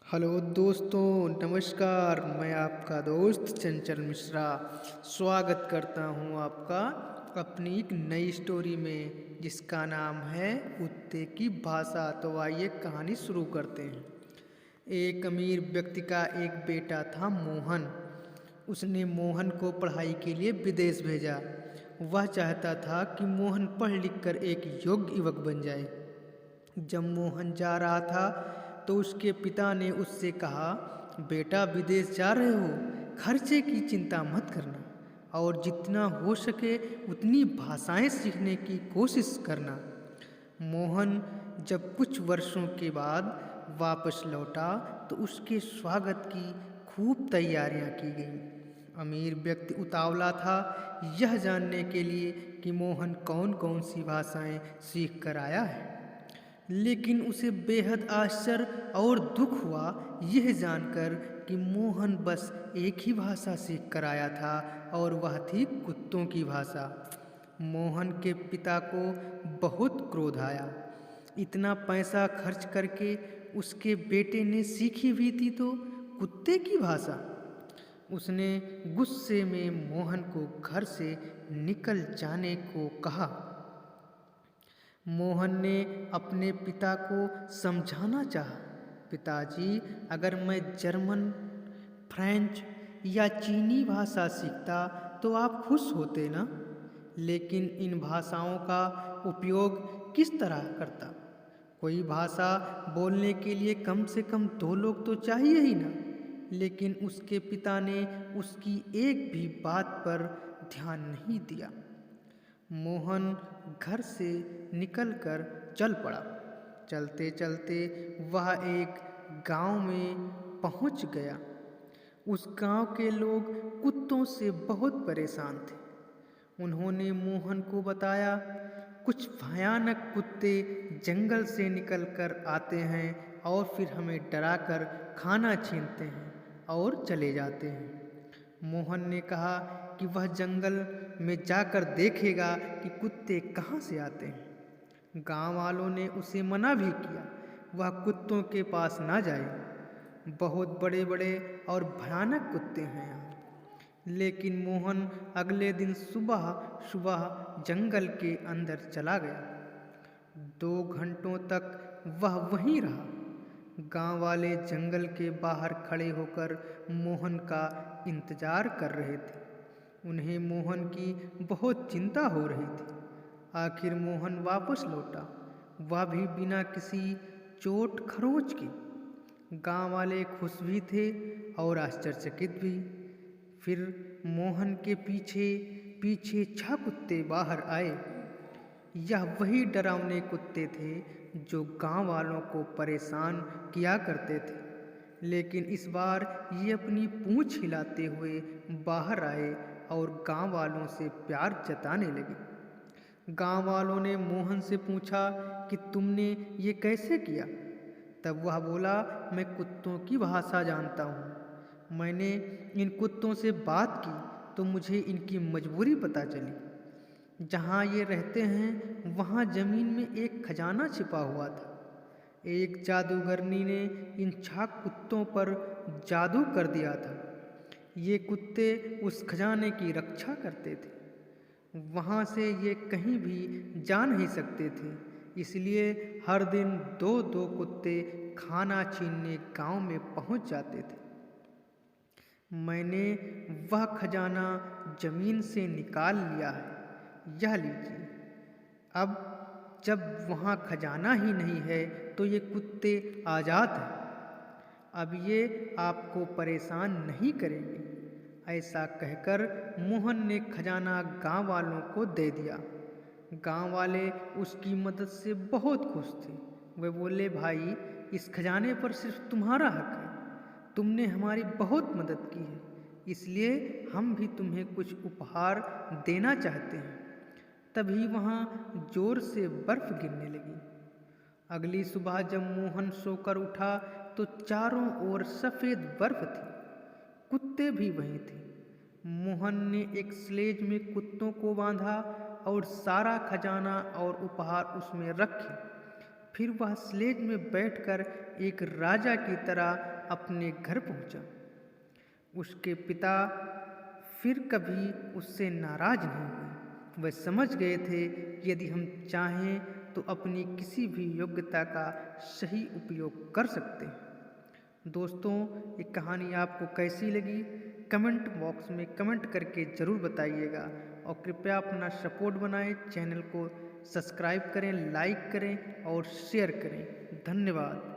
Hello दोस्तों, नमस्कार। मैं आपका दोस्त चंचल मिश्रा स्वागत करता हूं आपका अपनी एक नई स्टोरी में जिसका नाम है कुत्ते की भाषा। तो आइए कहानी शुरू करते हैं। एक अमीर व्यक्ति का एक बेटा था मोहन। उसने मोहन को पढ़ाई के लिए विदेश भेजा। वह चाहता था कि मोहन पढ़ लिख कर एक योग्य युवक बन जाए। जब मोहन जा रहा था तो उसके पिता ने उससे कहा, बेटा विदेश जा रहे हो, खर्चे की चिंता मत करना और जितना हो सके उतनी भाषाएं सीखने की कोशिश करना। मोहन जब कुछ वर्षों के बाद वापस लौटा तो उसके स्वागत की खूब तैयारियां की गईं। अमीर व्यक्ति उतावला था यह जानने के लिए कि मोहन कौन कौन सी भाषाएं सीख कर आया है। लेकिन उसे बेहद आश्चर्य और दुख हुआ यह जानकर कि मोहन बस एक ही भाषा सीख कर आया था और वह थी कुत्तों की भाषा। मोहन के पिता को बहुत क्रोध आया। इतना पैसा खर्च करके उसके बेटे ने सीखी भी थी तो कुत्ते की भाषा। उसने गुस्से में मोहन को घर से निकल जाने को कहा। मोहन ने अपने पिता को समझाना चाहा, पिताजी, अगर मैं जर्मन, फ्रेंच या चीनी भाषा सीखता तो आप खुश होते ना। लेकिन इन भाषाओं का उपयोग किस तरह करता? कोई भाषा बोलने के लिए कम से कम 2 लोग तो चाहिए ही ना। लेकिन उसके पिता ने उसकी एक भी बात पर ध्यान नहीं दिया। मोहन घर से निकलकर चल पड़ा। चलते चलते वह एक गांव में पहुंच गया। उस गांव के लोग कुत्तों से बहुत परेशान थे। उन्होंने मोहन को बताया, कुछ भयानक कुत्ते जंगल से निकलकर आते हैं और फिर हमें डराकर खाना छीनते हैं और चले जाते हैं। मोहन ने कहा कि वह जंगल में जाकर देखेगा कि कुत्ते कहाँ से आते हैं। गांव वालों ने उसे मना भी किया, वह कुत्तों के पास ना जाए। बहुत बड़े बड़े और भयानक कुत्ते हैं यहाँ। लेकिन मोहन अगले दिन सुबह सुबह जंगल के अंदर चला गया। 2 घंटों तक वह वहीं रहा। गांव वाले जंगल के बाहर खड़े होकर मोहन का इंतजार कर रहे थे। उन्हें मोहन की बहुत चिंता हो रही थी। आखिर मोहन वापस लौटा, वह भी बिना किसी चोट खरोंच के। गांव वाले खुश भी थे और आश्चर्यचकित भी। फिर मोहन के पीछे पीछे 6 कुत्ते बाहर आए। यह वही डरावने कुत्ते थे जो गांव वालों को परेशान किया करते थे। लेकिन इस बार ये अपनी पूंछ हिलाते हुए बाहर आए और गांव वालों से प्यार जताने लगे। गांव वालों ने मोहन से पूछा कि तुमने ये कैसे किया? तब वह बोला, मैं कुत्तों की भाषा जानता हूँ। मैंने इन कुत्तों से बात की तो मुझे इनकी मजबूरी पता चली। जहाँ ये रहते हैं वहाँ ज़मीन में एक खजाना छिपा हुआ था। एक जादूगरनी ने इन 6 कुत्तों पर जादू कर दिया था। ये कुत्ते उस खजाने की रक्षा करते थे। वहाँ से ये कहीं भी जा नहीं सकते थे, इसलिए हर दिन 2-2 कुत्ते खाना छीनने गांव में पहुँच जाते थे। मैंने वह खजाना जमीन से निकाल लिया है, यह लीजिए। अब जब वहाँ खजाना ही नहीं है तो ये कुत्ते आज़ाद हैं। अब ये आपको परेशान नहीं करेंगे। ऐसा कहकर मोहन ने खजाना गांव वालों को दे दिया। गांव वाले उसकी मदद से बहुत खुश थे। वे बोले, भाई, इस खजाने पर सिर्फ तुम्हारा हक है। तुमने हमारी बहुत मदद की है, इसलिए हम भी तुम्हें कुछ उपहार देना चाहते हैं। तभी वहाँ जोर से बर्फ गिरने लगी। अगली सुबह जब मोहन सोकर उठा तो चारों ओर सफ़ेद बर्फ थी। कुत्ते भी वहीं थे। मोहन ने एक स्लेज में कुत्तों को बांधा और सारा खजाना और उपहार उसमें रखे। फिर वह स्लेज में बैठकर एक राजा की तरह अपने घर पहुंचा। उसके पिता फिर कभी उससे नाराज नहीं हुए। वह समझ गए थे कि यदि हम चाहें तो अपनी किसी भी योग्यता का सही उपयोग कर सकते हैं। दोस्तों, ये कहानी आपको कैसी लगी कमेंट बॉक्स में कमेंट करके ज़रूर बताइएगा और कृपया अपना सपोर्ट बनाएं, चैनल को सब्सक्राइब करें, लाइक करें और शेयर करें। धन्यवाद।